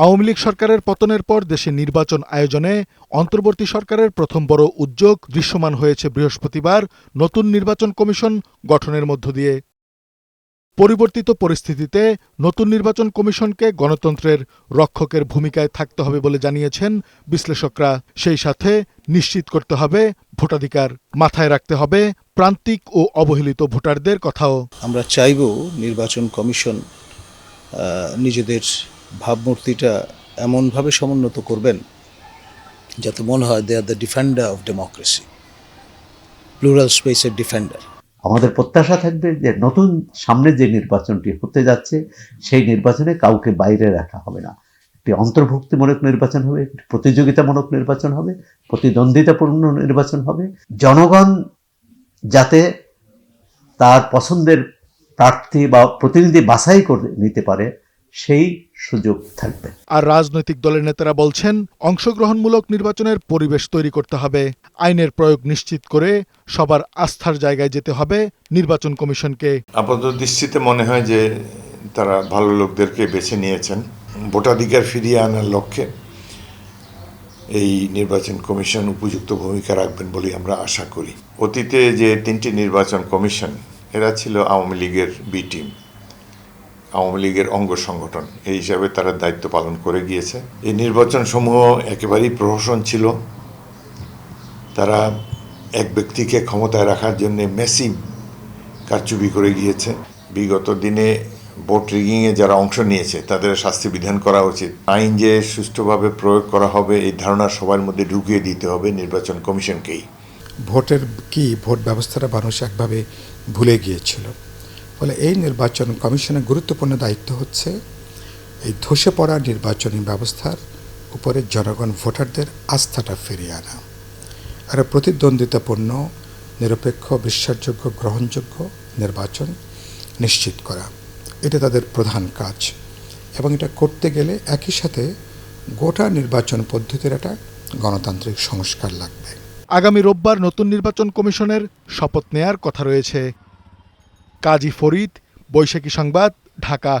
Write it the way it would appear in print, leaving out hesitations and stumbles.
আওয়ামী লীগ সরকারের পতনের পর দেশে নির্বাচন আয়োজনে অন্তর্বর্তী সরকারের প্রথম বড় উদ্যোগ দৃশ্যমান হয়েছে বৃহস্পতিবার নতুন নির্বাচন কমিশন গঠনের মধ্য দিয়ে। পরিবর্তিত পরিস্থিতিতে নতুন নির্বাচন কমিশনকে গণতন্ত্রের রক্ষকের ভূমিকায় থাকতে হবে বলে জানিয়েছেন বিশ্লেষকরা। সেই সাথে নিশ্চিত করতে হবে ভোটাধিকার, মাথায় রাখতে হবে প্রান্তিক ও অবহেলিত ভোটারদের কথাও। আমরা চাইব নির্বাচন কমিশন নিজেদের ভাবমূর্তিটা এমনভাবে সমুন্নত করবেন যাতে মনে হয় they are the defender of democracy, plural স্পেসের ডিফেন্ডার। আমাদের প্রত্যাশা থাকবে যে নতুন সামনে যে নির্বাচনটি হতে যাচ্ছে সেই নির্বাচনে কাউকে বাইরে রাখা হবে না। একটি অন্তর্ভুক্তিমূলক নির্বাচন হবে, একটি প্রতিযোগিতামূলক নির্বাচন হবে, প্রতিদ্বন্দ্বিতাপূর্ণ নির্বাচন হবে। জনগণ যাতে তার পছন্দের প্রার্থী বা প্রতিনিধি বাছাই করে নিতে পারে সেই সুযোগ থাকবে। আর রাজনৈতিক দলের নেতারা বলছেন, অংশগ্রহণমূলক নির্বাচনের পরিবেশ তৈরি করতে হবে, আইনের প্রয়োগ নিশ্চিত করে সবার আস্থার জায়গায় যেতে হবে নির্বাচন কমিশনকে। আপাতত দৃষ্টিতে মনে হয় যে তারা ভালো লোকদেরকে বেছে নিয়েছেন ভোটাধিকার ফিরিয়ে আনার লক্ষ্যে। এই নির্বাচন কমিশন উপযুক্ত ভূমিকা রাখবেন বলে আমরা আশা করি। অতীতে যে তিনটি নির্বাচন কমিশন, এরা ছিল আওয়ামী লীগের বি টিম, আওয়ামী লীগের অঙ্গ সংগঠন, এই হিসাবে তারা দায়িত্ব পালন করে গিয়েছে। এই নির্বাচন সমূহ একেবারেই প্রহসন ছিল। তারা এক ব্যক্তিকে ক্ষমতায় রাখার জন্য মেসিভ কারচুপি করে গিয়েছে। বিগত দিনে ভোট রিগিংয়ে যারা অংশ নিয়েছে তাদের শাস্তি বিধান করা উচিত। আইন যে সুষ্ঠুভাবে প্রয়োগ করা হবে এই ধারণা সবার মধ্যে ঢুকিয়ে দিতে হবে নির্বাচন কমিশনকেই। ভোট ব্যবস্থাটা মানুষ একভাবে ভুলে গিয়েছিল। ফলে এই নির্বাচন কমিশনের গুরুত্বপূর্ণ দায়িত্ব হচ্ছে এই ধসে পড়া নির্বাচনী ব্যবস্থার উপরে জনগণ ভোটারদের আস্থাটা ফিরিয়ে আনা, আর প্রতিদ্বন্দ্বিতাপূর্ণ, নিরপেক্ষ, বিশ্বাসযোগ্য, গ্রহণযোগ্য নির্বাচন নিশ্চিত করা। এটা তাদের প্রধান কাজ, এবং এটা করতে গেলে একই সাথে গোটা নির্বাচন পদ্ধতির একটা গণতান্ত্রিক সংস্কার লাগবে। আগামী রোববার নতুন নির্বাচন কমিশনের শপথ নেয়ার কথা রয়েছে। কাজী ফরিদ, বৈশাখী সংবাদ, ঢাকা।